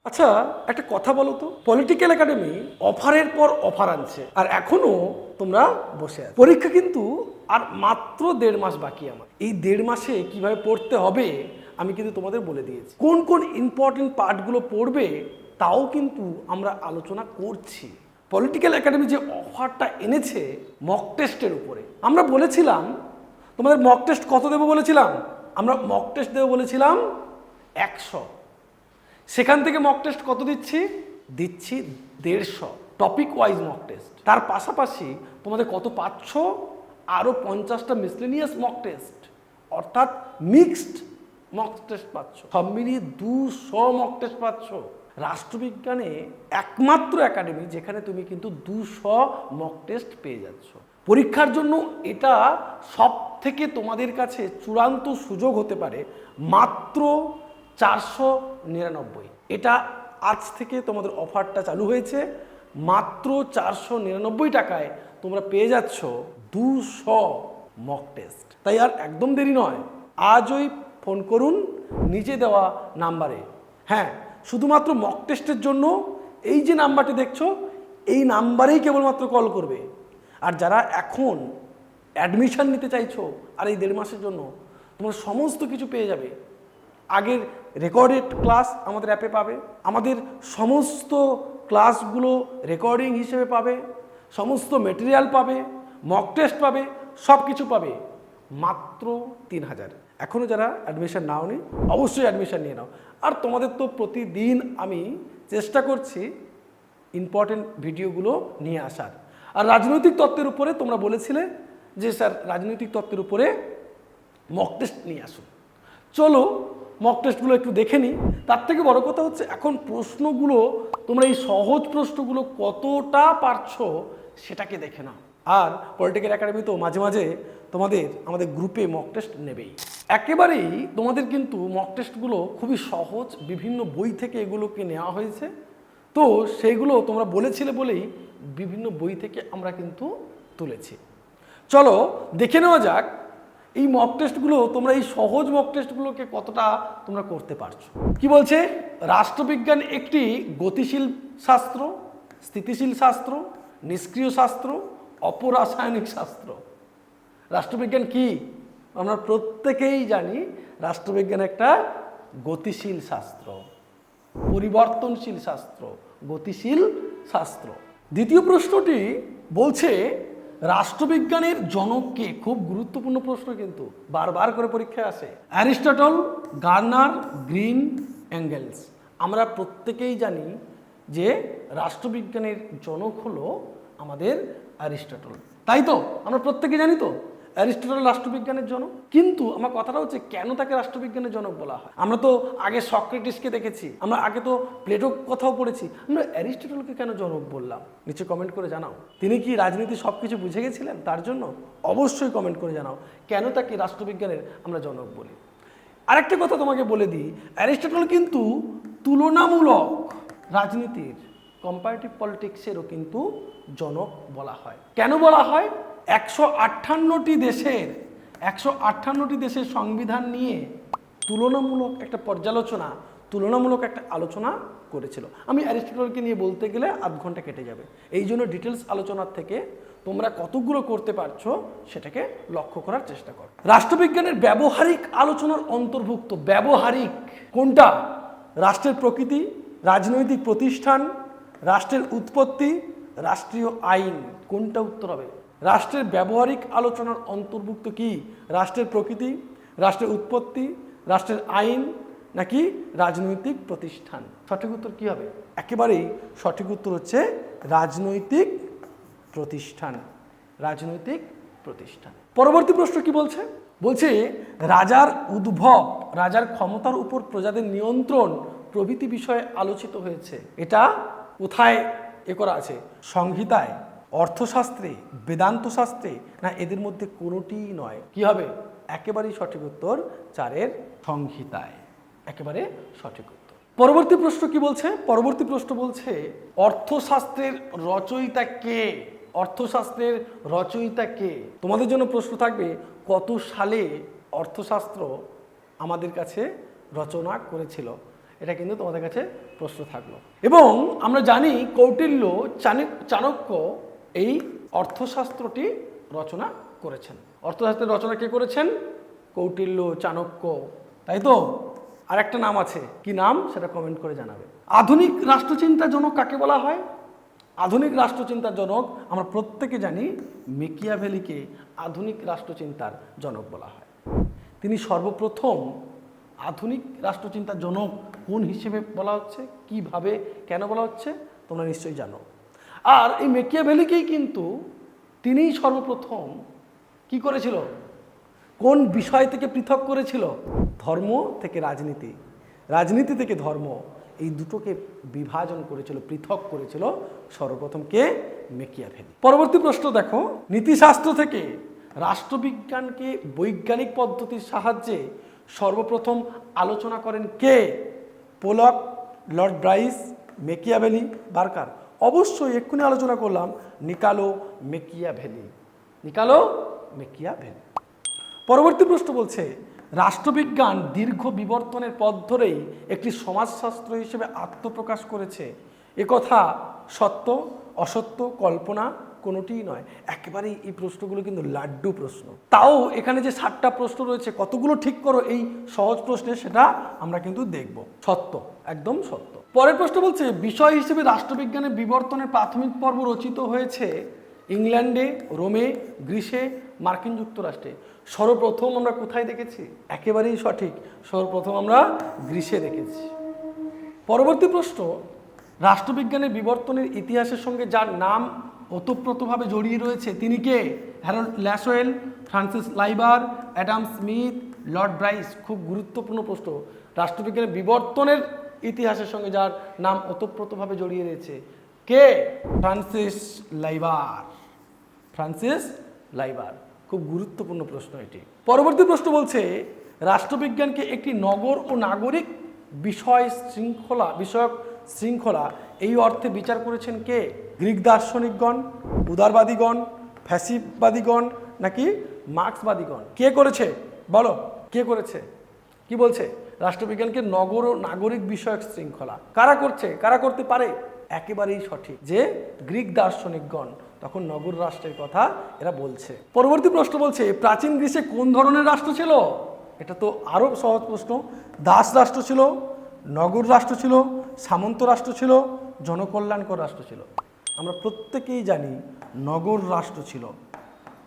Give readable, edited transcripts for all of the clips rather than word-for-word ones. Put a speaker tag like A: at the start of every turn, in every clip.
A: আচ্ছা, একটা কথা বলো তো, পলিটিক্যাল একাডেমি অফারের পর অফার আনছে আর এখনো তোমরা বসে আছো। পরীক্ষা কিন্তু আর মাত্র 1.5 মাস বাকি। আমার এই 1.5 মাসে কিভাবে পড়তে হবে আমি কিন্তু তোমাদের বলে দিয়েছি। কোন কোন ইম্পর্টেন্ট পার্টগুলো পড়বে তাও কিন্তু আমরা আলোচনা করছি। পলিটিক্যাল একাডেমি যে অফারটা এনেছে মক টেস্টের উপরে, আমরা বলেছিলাম তোমাদের মক টেস্ট কত দেবো বলেছিলাম, আমরা মক টেস্ট দেবো বলেছিলাম 100। সেখান থেকে মক টেস্ট কত দিচ্ছি 150 টপিক ওয়াইজ মক টেস্ট। তার পাশাপাশি তোমাদের কত পাচ্ছ, আরও 50টা মিসলেনিয়াস মক টেস্ট, অর্থাৎ মিক্সড মক টেস্ট পাচ্ছ। সব মিলিয়ে 200 মক টেস্ট পাচ্ছ। রাষ্ট্রবিজ্ঞানে একমাত্র একাডেমি যেখানে তুমি কিন্তু 200 মক টেস্ট পেয়ে যাচ্ছ। পরীক্ষার জন্য এটা সব থেকে তোমাদের কাছে চূড়ান্ত সুযোগ হতে পারে। মাত্র 499, এটা আজ থেকে তোমাদের অফারটা চালু হয়েছে। মাত্র 499 টাকায় তোমরা পেয়ে যাচ্ছ 200 মক টেস্ট। তাই আর একদম দেরি নয়, আজই ফোন করুন নিচে দেওয়া নাম্বারে। হ্যাঁ, শুধুমাত্র মক টেস্টের জন্য এই যে নাম্বারটি দেখছো এই নাম্বারেই কেবলমাত্র কল করবে। আর যারা এখন অ্যাডমিশন নিতে চাইছো আর এই 1.5 মাসের জন্য তোমরা সমস্ত কিছু পেয়ে যাবে। আগের রেকর্ডেড ক্লাস আমাদের অ্যাপে পাবে, আমাদের সমস্ত ক্লাসগুলো রেকর্ডিং হিসেবে পাবে, সমস্ত মেটেরিয়াল পাবে, মক টেস্ট পাবে, সব কিছু পাবে মাত্র 3000। এখনও যারা অ্যাডমিশন নাওনি অবশ্যই অ্যাডমিশন নিয়ে নাও। আর তোমাদের তো প্রতিদিন আমি চেষ্টা করছি ইম্পর্টেন্ট ভিডিওগুলো নিয়ে আসার। আর রাজনৈতিক তত্ত্বের উপরে তোমরা বলেছিলে যে স্যার রাজনৈতিক তত্ত্বের উপরে মক টেস্ট নিয়ে আসুন। চলো মক টেস্টগুলো একটু দেখে নিই। তার থেকে বড় কথা হচ্ছে এখন প্রশ্নগুলো তোমরা এই সহজ প্রশ্নগুলো কতটা পারছো সেটাকে দেখে নাও। আর পলিটিক্যাল একাডেমি তো মাঝে মাঝে আমাদের গ্রুপে মক টেস্ট নেবেই। একেবারেই তোমাদের কিন্তু মক টেস্টগুলো খুবই সহজ, বিভিন্ন বই থেকে এগুলোকে নেওয়া হয়েছে। তো সেইগুলো তোমরা বলেছিলে বলেই বিভিন্ন বই থেকে আমরা কিন্তু তুলেছি। চলো দেখে নেওয়া যাক এই মক টেস্টগুলো তোমরা এই সহজ মক টেস্টগুলোকে কতটা তোমরা করতে পারছো। কি বলছে, রাষ্ট্রবিজ্ঞান একটি গতিশীল শাস্ত্র, স্থিতিশীল শাস্ত্র, নিষ্ক্রিয় শাস্ত্র, অপরাসায়নিক শাস্ত্র। রাষ্ট্রবিজ্ঞান কি আমরা প্রত্যেকেই জানি, রাষ্ট্রবিজ্ঞান একটা গতিশীল শাস্ত্র, পরিবর্তনশীল শাস্ত্র, গতিশীল শাস্ত্র। দ্বিতীয় প্রশ্নটি বলছে রাষ্ট্রবিজ্ঞানের জনককে। খুব গুরুত্বপূর্ণ প্রশ্ন, কিন্তু বারবার করে পরীক্ষায় আসে। Aristotle, Garner, Green, Engels. আমরা প্রত্যেকেই জানি যে রাষ্ট্রবিজ্ঞানের জনক হলো আমাদের অ্যারিস্টটল, তাই তো? আমরা প্রত্যেকে জানি তো অ্যারিস্টটল রাষ্ট্রবিজ্ঞানের জনক। কিন্তু আমার কথাটা হচ্ছে কেন তাকে রাষ্ট্রবিজ্ঞানের জনক বলা হয়? আমরা তো আগে সক্রেটিসকে দেখেছি, আমরা আগে তো প্লেটোর কথাও পড়েছি, আমরা অ্যারিস্টটলকে কেন জনক বললাম? নিচে কমেন্ট করে জানাও। তিনি কি রাজনীতি সব কিছু বুঝে গেছিলেন তার জন্য? অবশ্যই কমেন্ট করে জানাও কেন তাকে রাষ্ট্রবিজ্ঞানের আমরা জনক বলি। আরেকটা কথা তোমাকে বলে দিই, অ্যারিস্টটল কিন্তু তুলনামূলক রাজনীতির, কম্পারেটিভ পলিটিক্সেরও কিন্তু জনক বলা হয়। কেন বলা হয়? 158টি দেশের সংবিধান নিয়ে তুলনামূলক একটা পর্যালোচনা, তুলনামূলক একটা আলোচনা করেছিল। আমি অ্যারিস্টটলকে নিয়ে বলতে গেলে আধ ঘন্টা কেটে যাবে। এই জন্য ডিটেলস আলোচনার থেকে তোমরা কতগুলো করতে পারছো সেটাকে লক্ষ্য করার চেষ্টা করো। রাষ্ট্রবিজ্ঞানের ব্যবহারিক আলোচনার অন্তর্ভুক্ত। ব্যবহারিক কোনটা? রাষ্ট্রের প্রকৃতি, রাজনৈতিক প্রতিষ্ঠান, রাষ্ট্রের উৎপত্তি, রাষ্ট্রীয় আইন। কোনটা উত্তর হবে? রাষ্ট্রের ব্যবহারিক আলোচনার অন্তর্ভুক্ত কি? রাষ্ট্রের প্রকৃতি, রাষ্ট্রের উৎপত্তি, রাষ্ট্রের আইন, নাকি রাজনৈতিক প্রতিষ্ঠান? সঠিক উত্তর কি হবে? একেবারেই সঠিক উত্তর হচ্ছে রাজনৈতিক প্রতিষ্ঠান। রাজনৈতিক প্রতিষ্ঠান। পরবর্তী প্রশ্ন কি বলছে? বলছে রাজার উদ্ভব, রাজার ক্ষমতার উপর প্রজাদের নিয়ন্ত্রণ প্রভৃতি বিষয়ে আলোচিত হয়েছে। এটা কোথায় করা আছে? সংহিতায়, অর্থশাস্ত্রে, বেদান্ত শাস্ত্রে, না এদের মধ্যে কোনোটিই নয়? কি হবে? একেবারেই সঠিক উত্তর 4-এর সংহিতায়। একেবারে সঠিক উত্তর। পরবর্তী প্রশ্ন কি বলছে? পরবর্তী প্রশ্ন বলছে অর্থশাস্ত্রের রচয়িতা কে? অর্থশাস্ত্রের রচয়িতা কে? তোমাদের জন্য প্রশ্ন থাকবে কত সালে অর্থশাস্ত্র আমাদের কাছে রচনা করেছিল। এটা কিন্তু তোমাদের কাছে প্রশ্ন থাকলো। এবং আমরা জানি কৌটিল্য চাণক্য এই অর্থশাস্ত্রটি রচনা করেছেন। অর্থশাস্ত্রের রচনা কে করেছেন? কৌটিল্য, চাণক্য, তাই তো? আর একটা নাম আছে, কি নাম সেটা কমেন্ট করে জানাবে। আধুনিক রাষ্ট্রচিন্তার জনক কাকে বলা হয়? আধুনিক রাষ্ট্রচিন্তার জনক আমরা প্রত্যেকে জানি মেকিয়াভেলিকে আধুনিক রাষ্ট্রচিন্তার জনক বলা হয়। তিনি সর্বপ্রথম আধুনিক রাষ্ট্রচিন্তার জনক কোন হিসেবে বলা হচ্ছে, কিভাবে, কেন বলা হচ্ছে তোমরা নিশ্চয়ই জানো। আর এই মেকিয়াভেলিকেই কিন্তু তিনিই সর্বপ্রথম কি করেছিল, কোন বিষয় থেকে পৃথক করেছিল? ধর্ম থেকে রাজনীতি, রাজনীতি থেকে ধর্ম, এই দুটোকে বিভাজন করেছিল, পৃথক করেছিল সর্বপ্রথম কে? মেকিয়াভেলি। পরবর্তী প্রশ্ন দেখো, নীতিশাস্ত্র থেকে রাষ্ট্রবিজ্ঞানকে বৈজ্ঞানিক পদ্ধতির সাহায্যে সর্বপ্রথম আলোচনা করেন কে? Pollock, Lord Bryce, Machiavelli, Barker? অবশ্যই এক্ষুনি আলোচনা করলাম নিকালো মেকিয়াভেলি, নিকালো মেকিয়াভেলি। পরবর্তী প্রশ্ন বলছে, রাষ্ট্রবিজ্ঞান দীর্ঘ বিবর্তনের পথ ধরেই একটি সমাজশাস্ত্র হিসেবে আত্মপ্রকাশ করেছে, একথা সত্য, অসত্য, কল্পনা কোনোটিই নয়? একেবারেই এই প্রশ্নগুলো কিন্তু লাড্ডু প্রশ্ন। তাও এখানে যে 7টা প্রশ্ন রয়েছে কতগুলো ঠিক করো এই সহজ প্রশ্নে, সেটা আমরা কিন্তু দেখব। সত্য, একদম সত্য। পরের প্রশ্ন বলছে, বিষয় হিসেবে রাষ্ট্রবিজ্ঞানের বিবর্তনের প্রাথমিক পর্ব রচিত হয়েছে ইংল্যান্ডে, রোমে, গ্রিসে, মার্কিন যুক্তরাষ্ট্রে। সর্বপ্রথম আমরা কোথায় দেখেছি? একেবারেই সঠিক, সর্বপ্রথম আমরা গ্রিসে দেখেছি। পরবর্তী প্রশ্ন, রাষ্ট্রবিজ্ঞানের বিবর্তনের ইতিহাসের সঙ্গে যার নাম ওতপ্রোতভাবে জড়িয়ে রয়েছে তিনি কে? Harold Lasswell, Francis Lieber, Adam Smith, Lord Bryce. খুব গুরুত্বপূর্ণ প্রশ্ন। রাষ্ট্রবিজ্ঞানের বিবর্তনের ইতিহাসের সঙ্গে যার নাম ওতপ্রোতভাবে জড়িয়ে রয়েছে কে? Francis লাইবার, Francis লাইবার। খুব গুরুত্বপূর্ণ প্রশ্ন এটি। পরবর্তী প্রশ্ন বলছে, রাষ্ট্রবিজ্ঞানকে একটি নগর ও নাগরিক বিষয়ক শৃঙ্খলা এই অর্থে বিচার করেছেন কে? গ্রিক দার্শনিকগণ, উদারবাদীগণ, ফ্যাসিবাদীগণ নাকি মার্ক্সবাদীগণ? কে করেছে বলো, কে করেছে? কি বলছে? রাষ্ট্রবিজ্ঞানকে নগর ও নাগরিক বিষয়ক শৃঙ্খলা কারা করছে, কারা করতে পারে? একেবারেই সঠিক যে গ্রিক দার্শনিকগণ, তখন নগর রাষ্ট্রের কথা এরা বলছে। পরবর্তী প্রশ্ন বলছে, প্রাচীন গ্রিসে কোন ধরনের রাষ্ট্র ছিল? এটা তো আরো সহজ প্রশ্ন। দাস রাষ্ট্র ছিল, নগর রাষ্ট্র ছিল, সামন্ত রাষ্ট্র ছিল, জনকল্যাণকর রাষ্ট্র ছিল? আমরা প্রত্যেকেই জানি নগর রাষ্ট্র ছিল।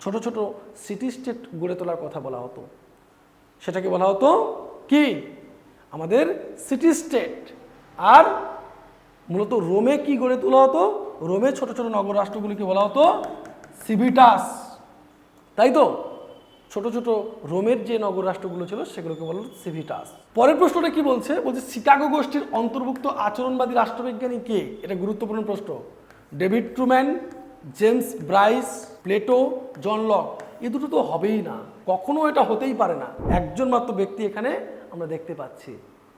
A: ছোট ছোট সিটি স্টেট গড়ে তোলার কথা বলা হতো, সেটাকে বলা হতো কি? আমাদের সিটি স্টেট। আর মূলত রোমে কি গড়ে তোলা হতো? রোমে ছোট ছোট নগর রাষ্ট্রগুলিকে বলা হতো সিভিটাস, তাই তো? ছোট ছোট রোমের যে নগর রাষ্ট্রগুলো ছিল সেগুলোকে বলা হতো সিভিটাস। পরের প্রশ্নটা কি বলছে? বলছে শিকাগো গোষ্ঠীর অন্তর্ভুক্ত আচরণবাদী রাষ্ট্রবিজ্ঞানী কে? এটা গুরুত্বপূর্ণ প্রশ্ন। David Truman, James Bryce, Plato, John Locke? এ দুটো তো হবেই না, কখনো এটা হতেই পারে না। একজন মাত্র ব্যক্তি এখানে আমরা দেখতে পাচ্ছি,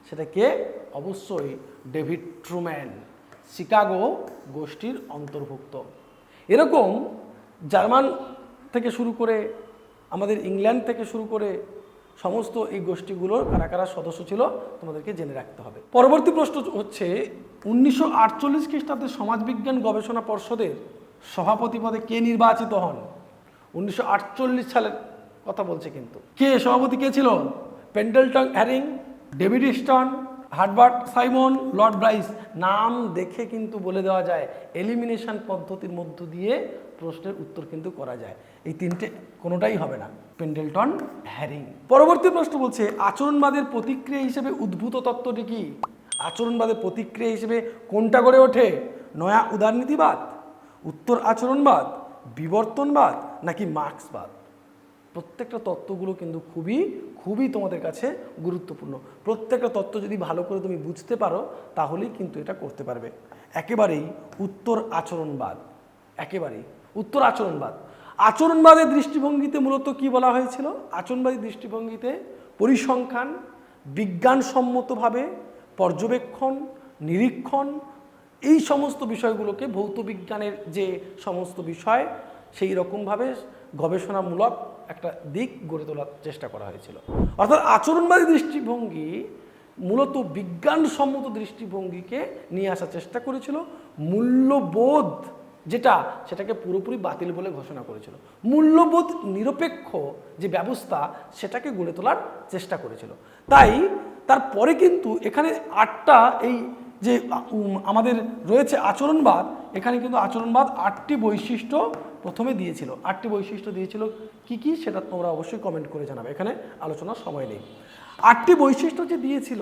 A: সেটা কে? অবশ্যই ডেভিড ট্রুম্যান, শিকাগো গোষ্ঠীর অন্তর্ভুক্ত। এরকম জার্মান থেকে শুরু করে আমাদের ইংল্যান্ড থেকে শুরু করে সমস্ত এই গোষ্ঠীগুলোর কারা কারা সদস্য ছিল তোমাদেরকে জেনে রাখতে হবে। পরবর্তী প্রশ্ন হচ্ছে, 1948 খ্রিস্টাব্দে সমাজবিজ্ঞান গবেষণা পর্ষদের সভাপতি পদে কে নির্বাচিত হন? 1948 সালের কথা বলছে, কিন্তু কে সভাপতি কে ছিল? Pendleton Herring, David Easton, Herbert Simon, Lord Bryce? নাম দেখে কিন্তু বলে দেওয়া যায়, এলিমিনেশন পদ্ধতির মধ্য দিয়ে প্রশ্নের উত্তর কিন্তু করা যায়। এই তিনটে কোনোটাই হবে না, পেন্ডেলটন, হ্যারিং। পরবর্তী প্রশ্ন বলছে, আচরণবাদের প্রতিক্রিয়া হিসেবে উদ্ভূত তত্ত্বটি কি? আচরণবাদের প্রতিক্রিয়া হিসেবে কোনটা গড়ে ওঠে? নয়া উদারনীতিবাদ, উত্তর আচরণবাদ, বিবর্তনবাদ নাকি মার্ক্সবাদ? প্রত্যেকটা তত্ত্বগুলো কিন্তু খুবই খুবই তোমাদের কাছে গুরুত্বপূর্ণ। প্রত্যেকটা তত্ত্ব যদি ভালো করে তুমি বুঝতে পারো তাহলেই কিন্তু এটা করতে পারবে। একেবারেই উত্তর আচরণবাদ, একেবারেই উত্তর আচরণবাদ। আচরণবাদের দৃষ্টিভঙ্গিতে মূলত কি বলা হয়েছিল? আচরণবাদী দৃষ্টিভঙ্গিতে পরিসংখ্যান, বিজ্ঞানসম্মতভাবে পর্যবেক্ষণ, নিরীক্ষণ, এই সমস্ত বিষয়গুলোকে ভৌত বিজ্ঞানের যে সমস্ত বিষয় সেই রকমভাবে গবেষণামূলক একটা দিক গড়ে তোলার চেষ্টা করা হয়েছিল। অর্থাৎ আচরণবাদী দৃষ্টিভঙ্গি মূলত বিজ্ঞানসম্মত দৃষ্টিভঙ্গিকে নিয়ে আসার চেষ্টা করেছিল। মূল্যবোধ সেটাকে পুরোপুরি বাতিল বলে ঘোষণা করেছিল। মূল্যবোধ নিরপেক্ষ যে ব্যবস্থা সেটাকে গড়ে তোলার চেষ্টা করেছিল। তাই তারপরে কিন্তু এখানে 8টা এই যে আমাদের রয়েছে আচরণবাদ, এখানে কিন্তু আচরণবাদ 8টি বৈশিষ্ট্য প্রথমে দিয়েছিল। 8টি বৈশিষ্ট্য দিয়েছিল কি কি সেটা তোমরা অবশ্যই কমেন্ট করে জানাবে, এখানে আলোচনার সময় নেই। 8টি বৈশিষ্ট্য যে দিয়েছিল,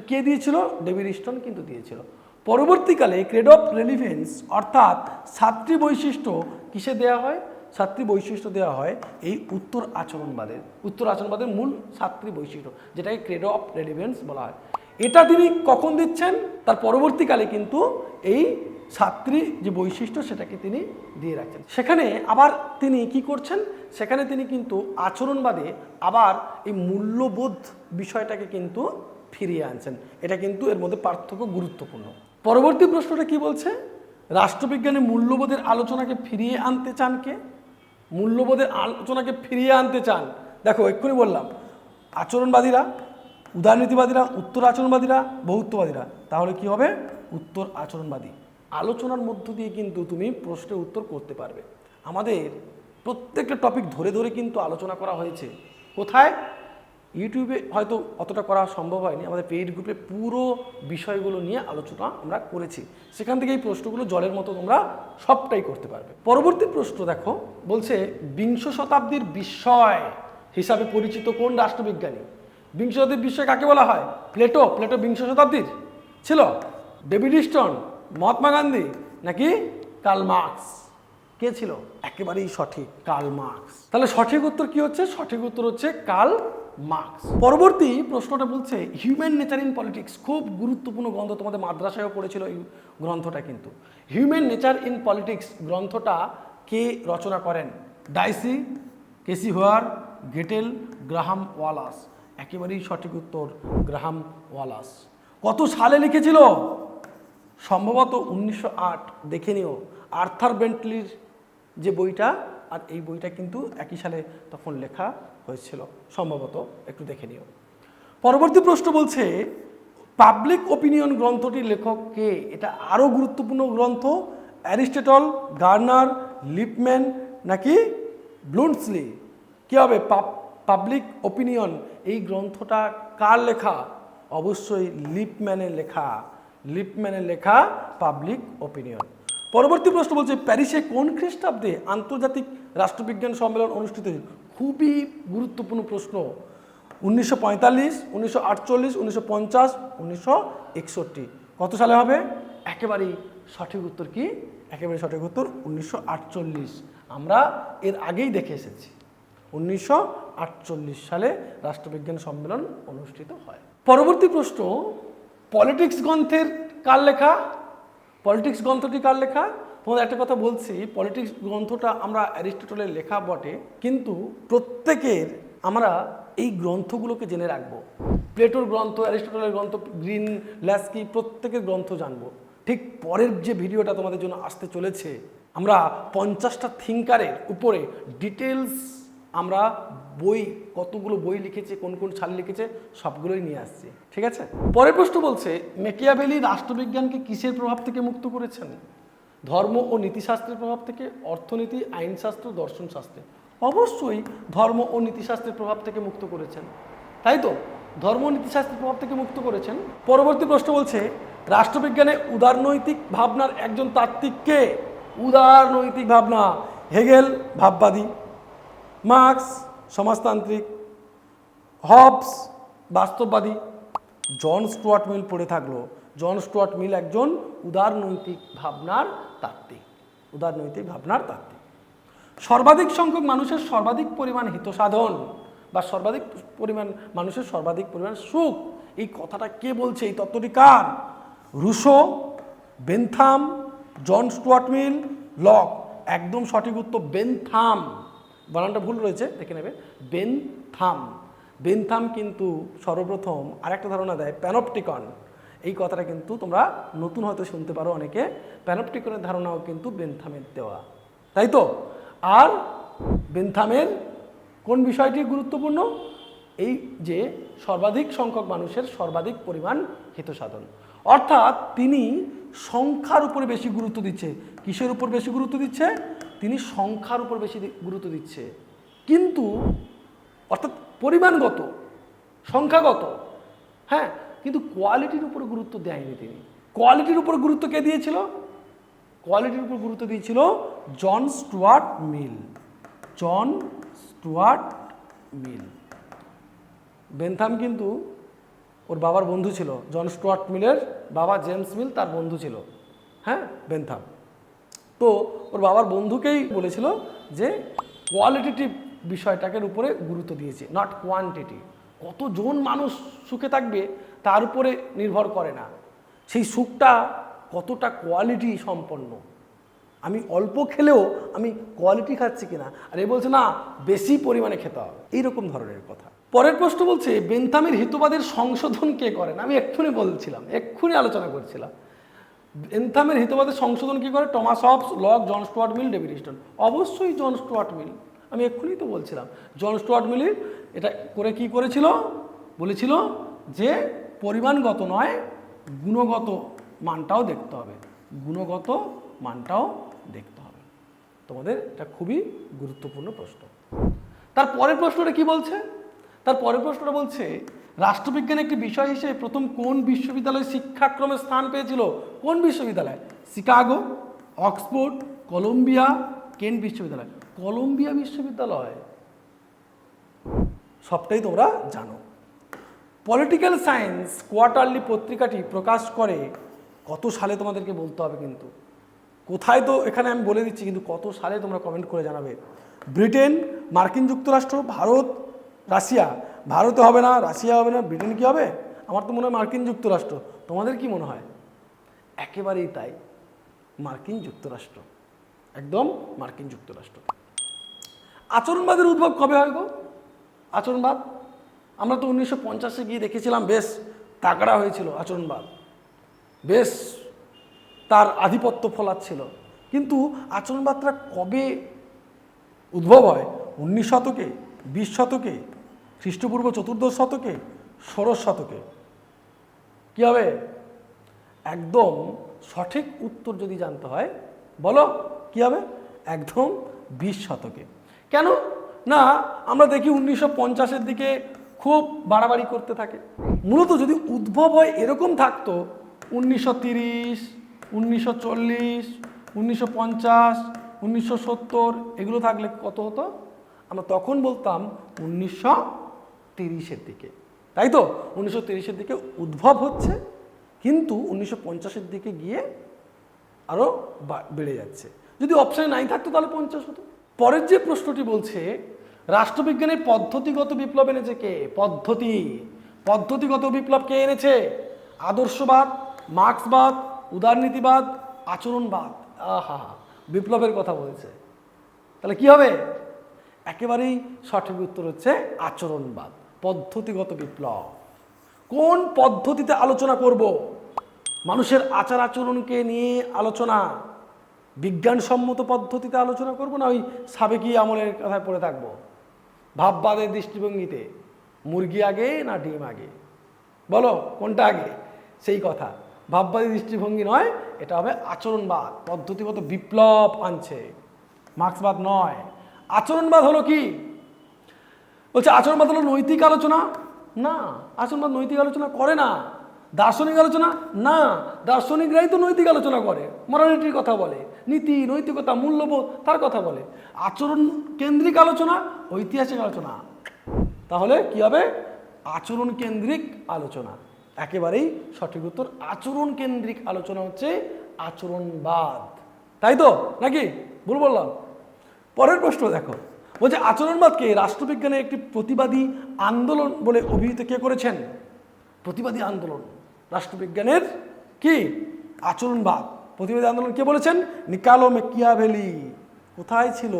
A: কে দিয়েছিল? ডেভিড স্টোন কিন্তু দিয়েছিল। পরবর্তীকালে ক্রেড অফ রেলিভেন্স অর্থাৎ 7টি বৈশিষ্ট্য কিসে দেওয়া হয়? 7টি বৈশিষ্ট্য দেওয়া হয় এই উত্তর আচরণবাদের মূল 7টি বৈশিষ্ট্য, যেটাকে ক্রেড অফ রেলিভেন্স বলা হয়। এটা তিনি কখন দিচ্ছেন? তার পরবর্তীকালে কিন্তু এই 7টি যে বৈশিষ্ট্য সেটাকে তিনি দিয়ে রাখছেন। সেখানে আবার তিনি কি করছেন? সেখানে তিনি কিন্তু আচরণবাদে আবার এই মূল্যবোধ বিষয়টাকে কিন্তু ফিরিয়ে আনছেন। এটা কিন্তু এর মধ্যে পার্থক্য গুরুত্বপূর্ণ। পরবর্তী প্রশ্নটা কি বলছে? রাষ্ট্রবিজ্ঞানে মূল্যবোধের আলোচনাকে ফিরিয়ে আনতে চান কে? মূল্যবোধের আলোচনাকে ফিরিয়ে আনতে চান, দেখো এক্ষুনি বললাম, আচরণবাদীরা, উদারনীতিবাদীরা, উত্তর আচরণবাদীরা, বহুত্ববাদীরা। তাহলে কি হবে? উত্তর আচরণবাদী। আলোচনার মধ্য দিয়ে কিন্তু তুমি প্রশ্নের উত্তর করতে পারবে। আমাদের প্রত্যেকটা টপিক ধরে ধরে কিন্তু আলোচনা করা হয়েছে। কোথায়? ইউটিউবে হয়তো অতটা করা সম্ভব হয়নি, আমাদের পেইড গ্রুপে পুরো বিষয়গুলো নিয়ে আলোচনা আমরা করেছি। সেখান থেকে এই প্রশ্নগুলো জলের মতো তোমরা সবটাই করতে পারবে। পরবর্তী প্রশ্ন দেখো, বলছে বিংশ শতাব্দীর বিস্ময় হিসাবে পরিচিত কোন রাষ্ট্রবিজ্ঞানী? বিংশ শতাব্দীর বিস্ময় কাকে বলা হয়? প্লেটো বিংশ শতাব্দীর ছিল? ডেভিড স্টোন, মহাত্মা গান্ধী, নাকি কার্ল মার্কস? কে ছিল? একেবারেই সঠিক, কার্ল মার্কস। তাহলে সঠিক উত্তর কি হচ্ছে? সঠিক উত্তর হচ্ছে কার্ল মার্কস। পরবর্তী প্রশ্নটা বলছে হিউম্যান নেচার ইন পলিটিক্স, খুব গুরুত্বপূর্ণ গ্রন্থ, তোমাদের মাদ্রাসায়ও পড়েছিল এই গ্রন্থটা। কিন্তু হিউম্যান নেচার ইন পলিটিক্স গ্রন্থটা কে রচনা করেন? ডাইসি, কেসি হোয়ার, গেটেল, গ্রাহাম ওয়ালাস। একেবারেই সঠিক উত্তর গ্রাহাম ওয়ালাস। কত সালে লিখেছিল? সম্ভবত 1908। দেখে নিও, আর্থার বেন্টলির যে বইটা আর এই বইটা কিন্তু একই সালে তখন লেখা হয়েছিল সম্ভবত, একটু দেখে নিও। পরবর্তী প্রশ্ন বলছে পাবলিক ওপিনিয়ন গ্রন্থটির লেখক কে? এটা আরও গুরুত্বপূর্ণ গ্রন্থ। অ্যারিস্টটল, গার্নার, লিপম্যান, নাকি ব্লুন্টসলি? কী হবে? পাবলিক ওপিনিয়ন এই গ্রন্থটা কার লেখা? অবশ্যই লিপম্যানের লেখা পাবলিক ওপিনিয়ন। পরবর্তী প্রশ্ন বলছে প্যারিসে কোন খ্রিস্টাব্দে আন্তর্জাতিক রাষ্ট্রবিজ্ঞান সম্মেলন অনুষ্ঠিত হয়েছিল? খুবই গুরুত্বপূর্ণ প্রশ্ন। 1945, 1948, 1950, 1961। কত সালে হবে? একেবারেই সঠিক উত্তর কি? একেবারে সঠিক উত্তর 1948। আমরা এর আগেই দেখে এসেছি 1948 সালে রাষ্ট্রবিজ্ঞান সম্মেলন অনুষ্ঠিত হয়। পরবর্তী প্রশ্ন পলিটিক্স গ্রন্থের কার লেখা? পলিটিক্স গ্রন্থটি কার লেখা? তোমাদের একটা কথা বলছি, পলিটিক্স গ্রন্থটা আমরা অ্যারিস্টটলের লেখা বটে, কিন্তু প্রত্যেকের আমরা এই গ্রন্থগুলোকে জেনে রাখবো। প্লেটোর গ্রন্থ, অ্যারিস্টটলের গ্রন্থ, গ্রিন, ল্যাস্কি, প্রত্যেকের গ্রন্থ জানবো। ঠিক পরের যে ভিডিওটা তোমাদের জন্য আসতে চলেছে, আমরা 50টা থিঙ্কারের উপরে ডিটেলস আমরা বই, কতগুলো বই লিখেছে, কোন কোন সাল লিখেছে, সবগুলোই নিয়ে আসছি। ঠিক আছে? পরের প্রশ্ন বলছে ম্যাকিয়াভেলি রাষ্ট্রবিজ্ঞানকে কিসের প্রভাব থেকে মুক্ত করেছেন? ধর্ম ও নীতিশাস্ত্রের প্রভাব থেকে, অর্থনীতি, আইনশাস্ত্র, দর্শনশাস্ত্রে? অবশ্যই ধর্ম ও নীতিশাস্ত্রের প্রভাব থেকে মুক্ত করেছেন, তাই তো? ধর্ম ও নীতিশাস্ত্রের প্রভাব থেকে মুক্ত করেছেন। পরবর্তী প্রশ্ন বলছে রাষ্ট্রবিজ্ঞানে উদারনৈতিক ভাবনার একজন তাত্ত্বিক কে? উদারনৈতিক ভাবনা, হেগেল ভাববাদী, মার্কস সমাজতান্ত্রিক, হবস বাস্তববাদী, জন স্টুয়ার্ট মিল পড়ে থাকলো। জন স্টুয়ার্ট মিল একজন উদারনৈতিক ভাবনার তাত্ত্বিক। সর্বাধিক সংখ্যক মানুষের সর্বাধিক পরিমাণ হিতসাধন বা সর্বাধিক পরিমাণ মানুষের সর্বাধিক পরিমাণ সুখ, এই কথাটা কে বলছে? এই তত্ত্বটি কার? রুশো, বেনথাম, জন স্টুয়ার্ট মিল, লক। একদম সঠিক উত্তর বেনথাম। বানানটা ভুল রয়েছে, দেখে নেবে। বেনথাম কিন্তু সর্বপ্রথম আরেকটা ধারণা দেয় প্যানোপটিকন। এই কথাটা কিন্তু তোমরা নতুন হয়তো শুনতে পারো অনেকে। প্যানোপটিকনের ধারণাও কিন্তু বেনথামের দেওয়া, তাই তো? আর বেনথামের কোন বিষয়টি গুরুত্বপূর্ণ? এই যে সর্বাধিক সংখ্যক মানুষের সর্বাধিক পরিমাণ হিত সাধন, অর্থাৎ তিনি সংখ্যার উপরে বেশি গুরুত্ব দিচ্ছে। কিসের উপর বেশি গুরুত্ব দিচ্ছে? তিনি সংখ্যার উপর বেশি গুরুত্ব দিচ্ছে, কিন্তু অর্থাৎ পরিমাণগত, সংখ্যাগত, হ্যাঁ, কিন্তু কোয়ালিটির উপর গুরুত্ব দেয়নি তিনি। কোয়ালিটির উপর গুরুত্ব কে দিয়েছিল? কোয়ালিটির উপর গুরুত্ব দিয়েছিল জন স্টুয়ার্ট মিল। জন স্টুয়ার্ট মিল। বেনথাম কিন্তু ওর বাবার বন্ধু ছিল। জন স্টুয়ার্ট মিলের বাবা জেমস মিল তার বন্ধু ছিল, হ্যাঁ, বেনথাম। তো ওর বাবার বন্ধুকেই বলেছিল যে কোয়ালিটেটিভ বিষয়টাকে উপরে গুরুত্ব দিয়েছে, নট কোয়ান্টিটি। কতজন মানুষ সুখে থাকবে তার উপরে নির্ভর করে না, সেই সুখটা কতটা কোয়ালিটি সম্পন্ন। আমি অল্প খেলেও আমি কোয়ালিটি খাচ্ছি কিনা, আর এ বলছে না বেশি পরিমাণে খেতে হবে, এইরকম ধরনের কথা। পরের প্রশ্ন বলছে বেনথামের হিতবাদের সংশোধন কে করেন? আমি এক্ষুনি আলোচনা করছিলাম। বেনথামের হিতবাদের সংশোধন কি করে? টমাস হবস, লক, জন স্টুয়ার্ট মিল, ডেভিড স্টোন। অবশ্যই জন স্টুয়ার্ট মিল। আমি এক্ষুনি তো বলছিলাম জন স্টুয়ার্ট মিল এটা করে কি করেছিল? বলেছিল যে পরিমাণগত নয়, গুণগত মানটাও দেখতে হবে, গুণগত মানটাও দেখতে হবে। তোমাদের এটা খুবই গুরুত্বপূর্ণ প্রশ্ন। তার পরের প্রশ্নটা কি বলছে? তার পরের প্রশ্নটা বলছে রাষ্ট্রবিজ্ঞান একটি বিষয় হিসেবে প্রথম কোন বিশ্ববিদ্যালয় শিক্ষাক্রমে স্থান পেয়েছিল? কোন বিশ্ববিদ্যালয়? শিকাগো, অক্সফোর্ড, কলম্বিয়া, কেন্ট বিশ্ববিদ্যালয়। কলম্বিয়া বিশ্ববিদ্যালয়, সবটাই তোমরা জানো। পলিটিক্যাল সায়েন্স কোয়ার্টারলি পত্রিকাটি প্রকাশ করে কত সালে? তোমাদেরকে বলতে হবে কিন্তু, কোথায় তো এখানে আমি বলে দিচ্ছি, কিন্তু কত সালে তোমরা কমেন্ট করে জানাবে। ব্রিটেন, মার্কিন যুক্তরাষ্ট্র, ভারত, রাশিয়া। ভারতে হবে না, রাশিয়া হবে না, ব্রিটেন কি হবে? আমার তো মনে হয় মার্কিন যুক্তরাষ্ট্র। তোমাদের কি মনে হয়? একেবারেই তাই, মার্কিন যুক্তরাষ্ট্র, একদম মার্কিন যুক্তরাষ্ট্র। আচরণবাদের উদ্ভব কবে হয় গো? আচরণবাদ আমরা তো 1950-এ গিয়ে দেখেছিলাম, বেশ তাগড়া হয়েছিল আচরণবাদ, বেশ তার আধিপত্য ফলাচ্ছিল। কিন্তু আচরণবাদটা কবে উদ্ভব হয়? 19 শতকে, 20 শতকে, খ্রিস্টপূর্ব 4র্দশ শতকে, ষোড়শ শতকে? কি হবে? একদম সঠিক উত্তর যদি জানতে হয় বলো কি হবে? একদম 20 শতকে। কেন না? আমরা দেখি 1950-এর দিকে খুব বাড়াবাড়ি করতে থাকে। মূলত যদি উদ্ভব হয় এরকম থাকতো 1930, 1940, 1950, 1970, এগুলো থাকলে কত হতো? আমরা তখন বলতাম 1930-এর দিকে, তাই তো? 1930-এর দিকে উদ্ভব হচ্ছে, কিন্তু 1950-এর দিকে গিয়ে আরও বেড়ে যাচ্ছে। যদি অপশানে নাই থাকতো তাহলে 50 হতো। পরের যে প্রশ্নটি বলছে রাষ্ট্রবিজ্ঞানের পদ্ধতিগত বিপ্লব এনেছে কে? পদ্ধতিগত বিপ্লব কে এনেছে? আদর্শবাদ, মার্ক্সবাদ, উদারনীতিবাদ, আচরণবাদ। আহা, বিপ্লবের কথা বলছে, তাহলে কি হবে? একেবারেই সঠিক উত্তর হচ্ছে আচরণবাদ, পদ্ধতিগত বিপ্লব। কোন পদ্ধতিতে আলোচনা করব? মানুষের আচার আচরণকে নিয়ে আলোচনা, বিজ্ঞানসম্মত পদ্ধতিতে আলোচনা করব, না ওই সাবেকি আমলের কথায় পড়ে থাকবো? ভাববাদের দৃষ্টিভঙ্গিতে মুরগি আগে না ডিম আগে? বলো কোনটা আগে? সেই কথা, ভাববাদী দৃষ্টিভঙ্গি নয়, এটা হবে আচরণবাদ, পদ্ধতিগত বিপ্লব আনছে, মার্ক্সবাদ নয়। আচরণবাদ হলো কি? বলছে আচরণবাদ হলো নৈতিক আলোচনা। না, আচরণবাদ নৈতিক আলোচনা করে না। দার্শনিক আলোচনা? না, দার্শনিকরাই তো নৈতিক আলোচনা করে, মরালিটির কথা বলে, নীতি, নৈতিকতা, মূল্যবোধ তার কথা বলে। আচরণ কেন্দ্রিক আলোচনা, ঐতিহাসিক আলোচনা। তাহলে কি হবে? আচরণ কেন্দ্রিক আলোচনা, একেবারেই সঠিক উত্তর। আচরণ কেন্দ্রিক আলোচনা হচ্ছে আচরণবাদ, তাই তো নাকি? ভুল বললাম? পরের প্রশ্ন দেখো, বলছে আচরণবাদকে রাষ্ট্রবিজ্ঞানের একটি প্রতিবাদী আন্দোলন বলে অভিহিত কে করেছেন? প্রতিবাদী আন্দোলন রাষ্ট্রবিজ্ঞানের কি? আচরণবাদ। প্রতিবাদী আন্দোলন কে বলেছেন? নিকালো মেকিয়াভেলি। কোথায় ছিল?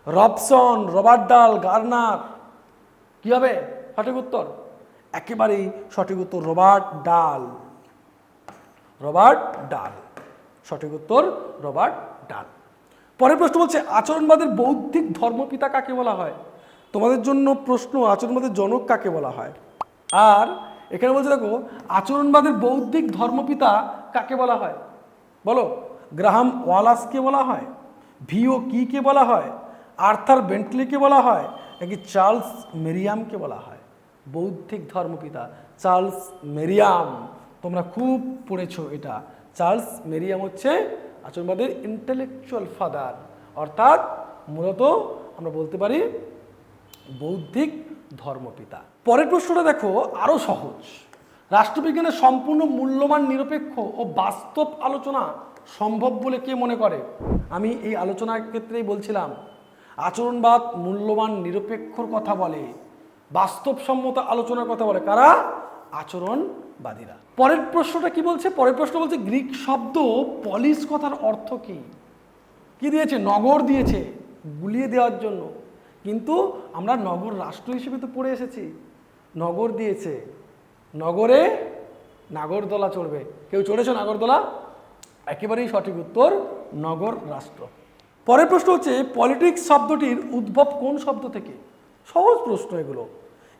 A: রবসন, রবার্ট ডাল, গার্নার। কি হবে সঠিক উত্তর? একেবারেই সঠিক উত্তর রবার্ট ডাল। রবার্ট ডাল, সঠিক উত্তর রবার্ট ডাল। পরের প্রশ্ন বলছে আচরণবাদের বৌদ্ধিক ধর্মপিতা কাকে বলা হয়? তোমাদের জন্য প্রশ্ন, আচরণবাদের জনক কাকে বলা হয়? আর এখানে বলছে দেখো, আচরণবাদের বৌদ্ধিক ধর্মপিতা কাকে বলা হয়? বলো। গ্রাহাম ওয়ালাসকে বলা হয়, ভিও কিকে বলা হয়, আর্থার বেন্টলিকে বলা হয়, নাকি চার্লস মেরিয়ামকে বলা হয়? বৌদ্ধিক ধর্মপিতা চার্লস মেরিয়াম, তোমরা খুব পড়েছো এটা। চার্লস মেরিয়াম হচ্ছে আচরণবাদের ইন্টেলেকচুয়াল ফাদার, অর্থাৎ মূলত আমরা বলতে পারি বৌদ্ধিক ধর্মপিতা। পরের প্রশ্নটা দেখো, আরো সহজ। রাষ্ট্রবিজ্ঞানের সম্পূর্ণ মূল্যবান নিরপেক্ষ ও বাস্তব আলোচনা সম্ভব বলে কে মনে করে? আমি এই আলোচনার ক্ষেত্রেই বলছিলাম, আচরণবাদ মূল্যবান নিরপেক্ষর কথা বলে, বাস্তবসম্মত আলোচনার কথা বলে কারা? আচরণবাদীরা। পরের প্রশ্নটা কি বলছে? পরের প্রশ্ন বলছে গ্রিক শব্দ পলিস কথার অর্থ কি? কি দিয়েছে? নগর দিয়েছে, গুলিয়ে দেওয়ার জন্য। কিন্তু আমরা নগর রাষ্ট্র হিসেবে তো পড়ে এসেছি, নগর দিয়েছে, নগরে নাগরদোলা চড়বে। কেউ চড়েছো নাগরদোলা? একেবারেই সঠিক উত্তর, নগর রাষ্ট্র। পরের প্রশ্ন হচ্ছে পলিটিক্স শব্দটির উদ্ভব কোন শব্দ থেকে? সহজ প্রশ্ন এগুলো।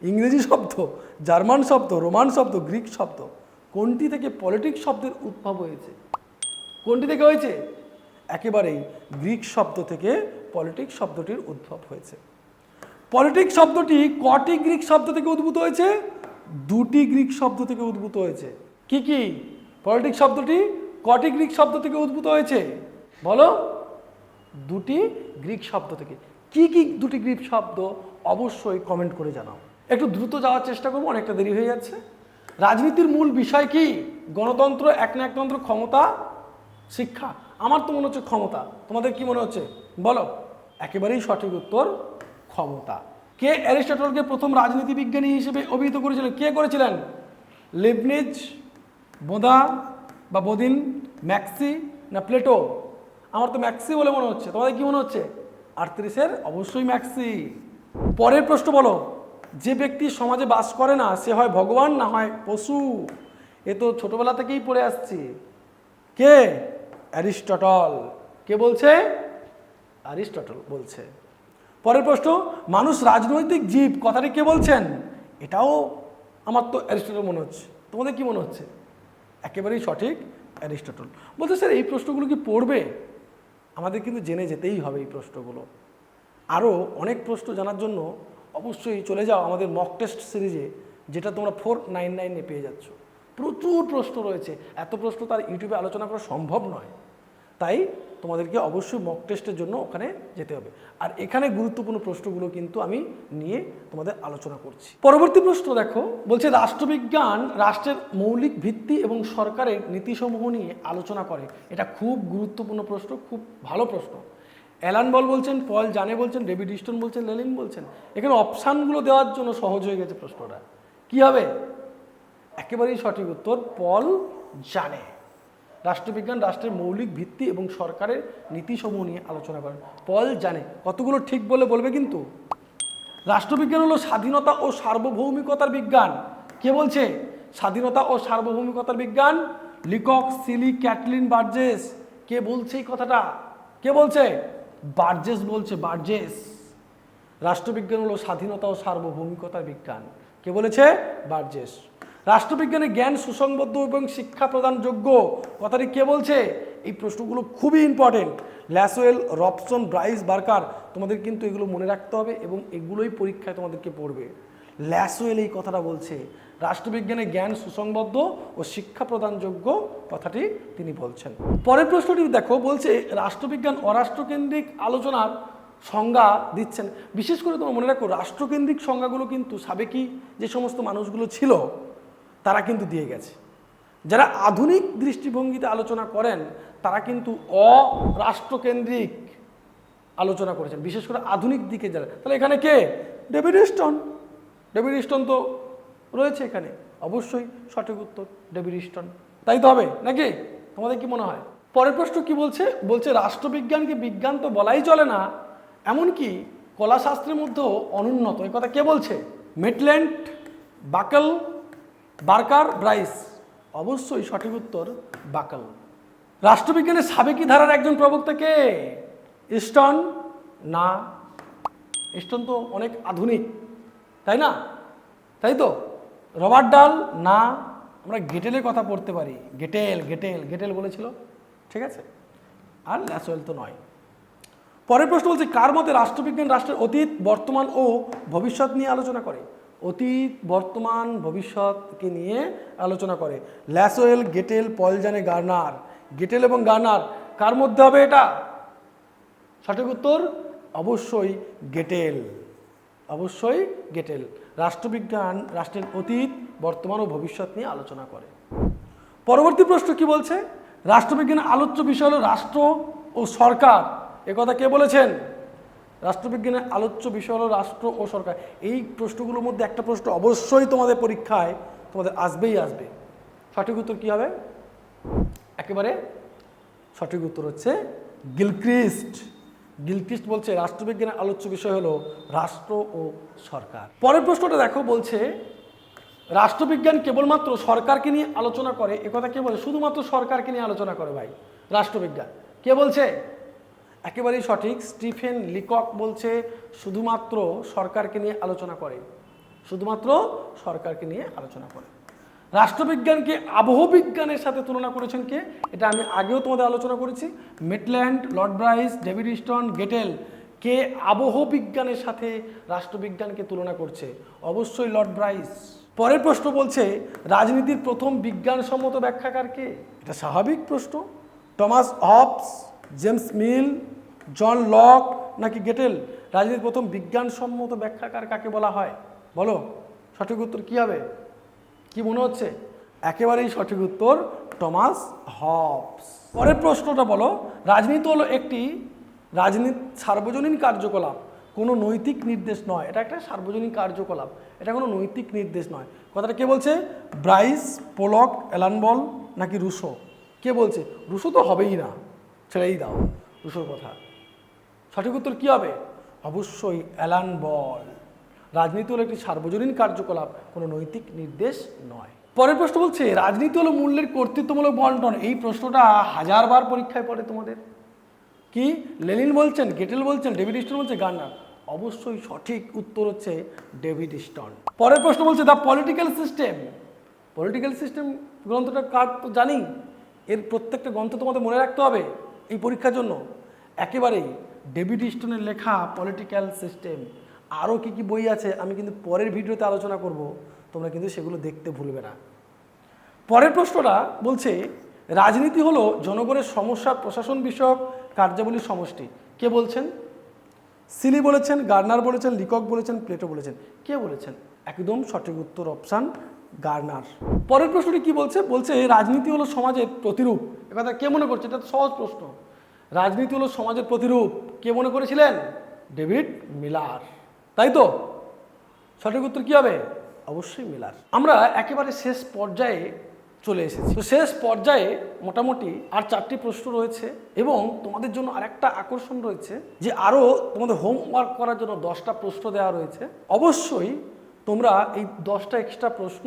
A: ইংরেজি শব্দ, জার্মান শব্দ, রোমান শব্দ, গ্রিক শব্দ, কোনটি থেকে পলিটিক্স শব্দের উদ্ভব হয়েছে? কোনটি থেকে হয়েছে? একেবারেই গ্রিক শব্দ থেকে পলিটিক্স শব্দটির উদ্ভব হয়েছে। পলিটিক্স শব্দটি কটি গ্রিক শব্দ থেকে উদ্ভূত হয়েছে? দুটি গ্রিক শব্দ থেকে উদ্ভূত হয়েছে। কি কি? পলিটিক্স শব্দটি কটি গ্রিক শব্দ থেকে উদ্ভূত হয়েছে? বলো। দুটি গ্রিক শব্দ থেকে। কি কি দুটি গ্রিক শব্দ? অবশ্যই কমেন্ট করে জানাও। একটু দ্রুত যাওয়ার চেষ্টা করবো, অনেকটা দেরি হয়ে যাচ্ছে। রাজনীতির মূল বিষয় কি? গণতন্ত্র, একনায়কতন্ত্র, ক্ষমতা, শিক্ষা। আমার তো মনে হচ্ছে ক্ষমতা, তোমাদের কি মনে হচ্ছে? বলো। একেবারেই সঠিক উত্তর, ক্ষমতা। কে অ্যারিস্টটলকে প্রথম রাজনীতি বিজ্ঞানী হিসেবে অভিহিত করেছিলেন? কে করেছিলেন? লিবনিজ, বোদা বা বদিন, ম্যাক্সি না প্লেটো? আমার তো ম্যাক্সি বলে মনে হচ্ছে, তোমাদের কি মনে হচ্ছে? 38-এর অবশ্যই ম্যাক্সি। পরের প্রশ্ন বলো, যে ব্যক্তি সমাজে বাস করে না সে হয় ভগবান না হয় পশু? এ তো ছোটবেলা থেকেই পড়ে আসছি। কে? অ্যারিস্টটল। কে বলছে? অ্যারিস্টটল বলছে। পরের প্রশ্ন, মানুষ রাজনৈতিক জীব কথাটি কে বলছেন? এটাও আমার তো অ্যারিস্টটল মনে হচ্ছে, তোমাদের কি মনে হচ্ছে? একেবারেই সঠিক, অ্যারিস্টটল। বলছে স্যার এই প্রশ্নগুলো কি পড়বে? আমাদের কিন্তু জেনে যেতেই হবে এই প্রশ্নগুলো। আরও অনেক প্রশ্ন জানার জন্য অবশ্যই চলে যাও আমাদের মক টেস্ট সিরিজে, যেটা তোমরা 499-এ পেয়ে যাচ্ছ। প্রচুর প্রশ্ন রয়েছে, এত প্রশ্ন তার ইউটিউবে আলোচনা করা সম্ভব নয়, তাই তোমাদেরকে অবশ্যই মক টেস্টের জন্য ওখানে যেতে হবে। আর এখানে গুরুত্বপূর্ণ প্রশ্নগুলো কিন্তু আমি নিয়ে তোমাদের আলোচনা করছি। পরবর্তী প্রশ্ন দেখো, বলছে রাষ্ট্রবিজ্ঞান রাষ্ট্রের মৌলিক ভিত্তি এবং সরকারের নীতিসমূহ নিয়ে আলোচনা করে। এটা খুব গুরুত্বপূর্ণ প্রশ্ন, খুব ভালো প্রশ্ন। অ্যালান বল বলছেন, পল জানে বলছেন, ডেভিড ইস্টন বলছেন, লেনিন বলছেন। এখানে অপশানগুলো দেওয়ার জন্য সহজ হয়ে গেছে প্রশ্নটা। কি হবে? একেবারেই সঠিক উত্তর, পল জানে। রাষ্ট্রবিজ্ঞান রাষ্ট্রের মৌলিক ভিত্তি এবং সরকারের নীতিসমূহ নিয়ে আলোচনা করেন। পল জানে। কতগুলো ঠিক বলে বলবে কিন্তু। রাষ্ট্রবিজ্ঞান হলো স্বাধীনতা ও সার্বভৌমিকতার বিজ্ঞান। কে বলছে? স্বাধীনতা ও সার্বভৌমিকতার বিজ্ঞান। Leacock, Seeley, Catlin, Burgess. কে বলছে এই কথাটা? কে বলছে? বার্জেস বলছে, বার্জেস। রাষ্ট্রবিজ্ঞান হলো স্বাধীনতা ও সার্বভৌমিকতার বিজ্ঞান। কে বলেছে? বার্জেস। রাষ্ট্রবিজ্ঞানে জ্ঞান সুসংবদ্ধ এবং শিক্ষা প্রদানযোগ্য কথাটি কে বলছে? এই প্রশ্নগুলো খুবই important. Lasswell, Robson, Bryce, Barker. তোমাদের কিন্তু এগুলো মনে রাখতে হবে এবং এগুলোই পরীক্ষায় তোমাদেরকে পড়বে। ল্যাসওয়েল এই কথাটা বলছে, রাষ্ট্রবিজ্ঞানে জ্ঞান সুসংবদ্ধ ও শিক্ষা প্রদানযোগ্য কথাটি তিনি বলছেন। পরের প্রশ্নটি দেখো, বলছে রাষ্ট্রবিজ্ঞান অরাষ্ট্রকেন্দ্রিক আলোচনার সংজ্ঞা দিচ্ছেন। বিশেষ করে তোমরা মনে রাখো, রাষ্ট্রকেন্দ্রিক সংজ্ঞাগুলো কিন্তু সাবেকি যে সমস্ত মানুষগুলো ছিল তারা কিন্তু দিয়ে গেছে। যারা আধুনিক দৃষ্টিভঙ্গিতে আলোচনা করেন তারা কিন্তু অরাষ্ট্রকেন্দ্রিক আলোচনা করেছেন, বিশেষ করে আধুনিক দিকে যারা। তাহলে এখানে কে? David Easton. ডেভিড ইস্টন তো রয়েছে এখানে, অবশ্যই সঠিক উত্তর ডেভিড ইস্টন। তাই তো হবে নাকি? তোমাদের কি মনে হয়? পরের প্রশ্ন কি বলছে? বলছে রাষ্ট্রবিজ্ঞানকে বিজ্ঞান তো বলাই চলে না, এমনকি কলাশাস্ত্রের মধ্যেও অনুন্নত। এই কথা কে বলছে? মেটল্যান্ড, বাকল, বার্কার, ব্রাইস। অবশ্যই সঠিক উত্তর বাকল। রাষ্ট্রবিজ্ঞানের সাবেকি ধারার একজন প্রবক্তা কে? ইস্টন না, স্টোন তো অনেক আধুনিক, তাই না? তাই তো। রবার্ট ডাল না, আমরা গেটেলের কথা পড়তে পারি। গেটেল গেটেল গেটেল বলেছিল, ঠিক আছে। আর ল্যাসওয়েল তো নয়। পরের প্রশ্ন বলছে, কার মতে রাষ্ট্রবিজ্ঞান রাষ্ট্রের অতীত, বর্তমান ও ভবিষ্যৎ নিয়ে আলোচনা করে? অতীত, বর্তমান, ভবিষ্যৎকে নিয়ে আলোচনা করে। ল্যাসওয়েল, গেটেল, পলজানে, গার্নার। গেটেল এবং গার্নার কার মধ্যে হবে এটা? সঠিক উত্তর অবশ্যই গেটেল, অবশ্যই গেটেল। রাষ্ট্রবিজ্ঞান রাষ্ট্রের অতীত, বর্তমান ও ভবিষ্যৎ নিয়ে আলোচনা করে। পরবর্তী প্রশ্ন কি বলছে? রাষ্ট্রবিজ্ঞানের আলোচ্য বিষয় হলো রাষ্ট্র ও সরকার। একথা কে বলেছেন? রাষ্ট্রবিজ্ঞানের আলোচ্য বিষয় হলো রাষ্ট্র ও সরকার। এই প্রশ্নগুলোর মধ্যে একটা প্রশ্ন অবশ্যই তোমাদের পরীক্ষায় তোমাদের আসবেই আসবে। সঠিক উত্তর কি হবে? একেবারে সঠিক উত্তর হচ্ছে গিলক্রিস্ট। গিলক্রিস্ট বলছে রাষ্ট্রবিজ্ঞানের আলোচ্য বিষয় হলো রাষ্ট্র ও সরকার। পরের প্রশ্নটা দেখো, বলছে রাষ্ট্রবিজ্ঞান কেবলমাত্র সরকারকে নিয়ে আলোচনা করে। একথা কে বলে? শুধুমাত্র সরকারকে নিয়ে আলোচনা করে ভাই রাষ্ট্রবিজ্ঞান। কে বলছে? একেবারেই সঠিক, স্টিফেন লিকক বলছে শুধুমাত্র সরকারকে নিয়ে আলোচনা করে, শুধুমাত্র সরকারকে নিয়ে আলোচনা করে। রাষ্ট্রবিজ্ঞানকে আবহবিজ্ঞানের সাথে তুলনা করেছেন কে? এটা আমি আগেও তোমাদের আলোচনা করেছি। মেটল্যান্ড, লর্ড ব্রাইস, ডেভিড স্টোন, গেটেল। কে আবহবিজ্ঞানের সাথে রাষ্ট্রবিজ্ঞানকে তুলনা করছে? অবশ্যই লর্ড ব্রাইস। পরের প্রশ্ন বলছে, রাজনীতির প্রথম বিজ্ঞানসম্মত ব্যাখ্যাকার কে? এটা স্বাভাবিক প্রশ্ন। Thomas Hobbes, James Mill, John Locke নাকি গেটেল? রাজনীতির প্রথম বিজ্ঞানসম্মত ব্যাখ্যাকার কাকে বলা হয়? বলো, সঠিক উত্তর কি হবে? কি মনে হচ্ছে? একেবারেই সঠিক উত্তর টমাস হবস। পরের প্রশ্নটা বলো, রাজনীতি হলো একটি সার্বজনীন কার্যকলাপ, কোনো নৈতিক নির্দেশ নয়। এটা একটা সার্বজনীন কার্যকলাপ, এটা কোনো নৈতিক নির্দেশ নয়। কথাটা কে বলছে? ব্রাইস, পোলক, অ্যালান বল নাকি রুশো? কে বলছে? রুশো তো হবেই না, ছেড়েই দাও রুশোর কথা। সঠিক উত্তর কি হবে? অবশ্যই অ্যালান বল। রাজনীতি হলো একটি সার্বজনীন কার্যকলাপ, কোনো নৈতিক নির্দেশ নয়। পরের প্রশ্ন বলছে, রাজনীতি হলো মূল্যের কর্তৃত্বমূলক বন্টন। এই প্রশ্নটা হাজারবার পরীক্ষায় পড়ে তোমাদের। কি লেনিন বলছেন, গেটেল বলছেন, ডেভিড স্টোন বলছে, গার্নার? অবশ্যই সঠিক উত্তর হচ্ছে ডেভিড স্টোন। পরের প্রশ্ন বলছে, the political system. Political system গ্রন্থটা কার তো জানি, এর প্রত্যেকটা গ্রন্থ তোমাদের মনে রাখতে হবে এই পরীক্ষার জন্য। একেবারেই ডেভিড স্টোনের লেখা পলিটিক্যাল সিস্টেম। আরও কি কি বই আছে আমি কিন্তু পরের ভিডিওতে আলোচনা করব, তোমরা কিন্তু সেগুলো দেখতে ভুলবে না। পরের প্রশ্নটা বলছে, রাজনীতি হলো জনগণের সমস্যা প্রশাসন বিষয়ক কার্যাবলীর সমষ্টি। কে বলছেন? সিলি বলেছেন, গার্নার বলেছেন, লিকক বলেছেন, প্লেটো বলেছেন। কে বলেছেন? একদম সঠিক উত্তর অপশান গার্নার। পরের প্রশ্নটি কি বলছে? বলছে রাজনীতি হলো সমাজের প্রতিরূপ। একথা কে মনে করছে? এটা তো সহজ প্রশ্ন। রাজনীতি হলো সমাজের প্রতিরূপ, কে মনে করেছিলেন? ডেভিড মিলার, তাই তো? সঠিক উত্তর কি হবে? অবশ্যই মিলার। আমরা একেবারে শেষ পর্যায়ে চলে এসেছি। তো শেষ পর্যায়ে মোটামুটি আর 4টি প্রশ্ন রয়েছে এবং তোমাদের জন্য আরেকটা আকর্ষণ রয়েছে যে আরও তোমাদের হোমওয়ার্ক করার জন্য 10টা প্রশ্ন দেওয়া রয়েছে। অবশ্যই তোমরা এই 10টা এক্সট্রা প্রশ্ন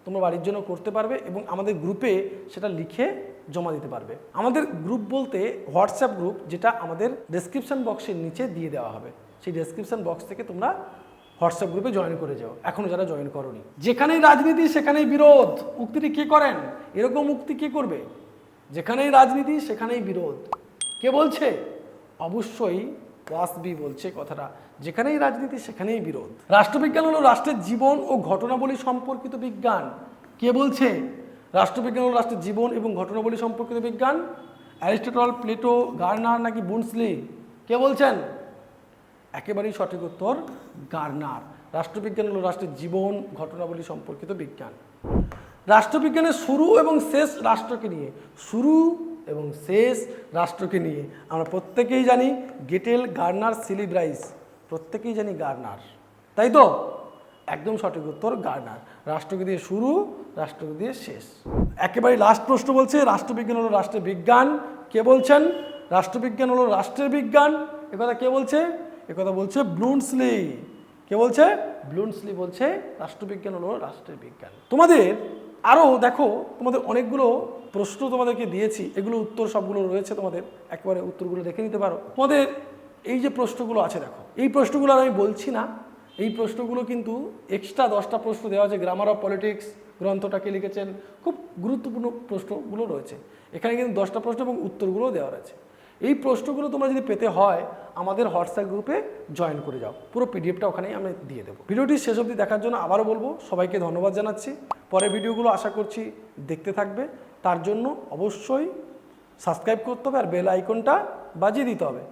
A: তোমরা বাড়ির জন্য করতে পারবে এবং আমাদের গ্রুপে সেটা লিখে জমা দিতে পারবে। আমাদের গ্রুপ বলতে হোয়াটসঅ্যাপ গ্রুপ, যেটা আমাদের ডেসক্রিপশন বক্সের নিচে দিয়ে দেওয়া হবে। সেই ডেসক্রিপশন বক্স থেকে তোমরা হোয়াটসঅ্যাপ গ্রুপে জয়েন করে যাও, এখনও যারা জয়েন করোনি। যেখানেই রাজনীতি সেখানেই বিরোধ, উক্তিটি কে করেন? এরকম উক্তি কে করবে? যেখানেই রাজনীতি সেখানেই বিরোধ। কে বলছে? অবশ্যই ওয়াসবি বলছে কথাটা, যেখানেই রাজনীতি সেখানেই বিরোধ। রাষ্ট্রবিজ্ঞান হলো রাষ্ট্রের জীবন ও ঘটনাবলী সম্পর্কিত বিজ্ঞান। কে বলছে? রাষ্ট্রবিজ্ঞান হলো রাষ্ট্রের জীবন এবং ঘটনাবলী সম্পর্কিত বিজ্ঞান। অ্যারিস্টটল, প্লেটো, গার্নার নাকি বুন্সলি? কে বলছেন? একেবারেই সঠিক উত্তর গার্নার। রাষ্ট্রবিজ্ঞান হলো রাষ্ট্রের জীবন ঘটনাবলী সম্পর্কিত বিজ্ঞান। রাষ্ট্রবিজ্ঞানের শুরু এবং শেষ রাষ্ট্রকে নিয়ে, শুরু এবং শেষ রাষ্ট্রকে নিয়ে আমরা প্রত্যেকেই জানি গেটেল, গার্নার, সিলি, ব্রাইস। প্রত্যেকেই জানি গার্নার, তাই তো? একদম সঠিক উত্তর গার্নার। রাষ্ট্রকে দিয়ে শুরু, রাষ্ট্রকে দিয়ে শেষ। একেবারে লাস্ট প্রশ্ন বলছে, রাষ্ট্রবিজ্ঞান হলো রাষ্ট্রের বিজ্ঞান। কে বলছেন? রাষ্ট্রবিজ্ঞান হলো রাষ্ট্রের বিজ্ঞান। একথা কে বলছে? একথা বলছে ব্লুমসলি। কে বলছে? ব্লুমসলি বলছে রাষ্ট্রবিজ্ঞান হলো রাষ্ট্রের বিজ্ঞান। তোমাদের আরও দেখো, তোমাদের অনেকগুলো প্রশ্ন তোমাদেরকে দিয়েছি, এগুলো উত্তর সবগুলো রয়েছে তোমাদের, একেবারে উত্তরগুলো দেখে নিতে পারো। তোমাদের এই যে প্রশ্নগুলো আছে দেখো, এই প্রশ্নগুলো আর আমি বলছি না, এই প্রশ্নগুলো কিন্তু এক্সট্রা 10টা প্রশ্ন দেওয়া আছে। গ্রামার অফ পলিটিক্স গ্রন্থটাকে লিখেছেন, খুব গুরুত্বপূর্ণ প্রশ্নগুলো রয়েছে এখানে, কিন্তু 10টা প্রশ্ন এবং উত্তরগুলোও দেওয়া আছে। এই প্রশ্নগুলো তোমরা যদি পেতে হয় আমাদের হোয়াটসঅ্যাপ গ্রুপে জয়েন করে যাও, পুরো পিডিএফটা ওখানেই আমি দিয়ে দেবো। ভিডিওটি শেষ অবধি দেখার জন্য আবারও বলবো সবাইকে ধন্যবাদ জানাচ্ছি। পরের ভিডিওগুলো আশা করছি দেখতে থাকবে, তার জন্য অবশ্যই সাবস্ক্রাইব করতে হবে আর বেল আইকনটা বাজিয়ে দিতে হবে।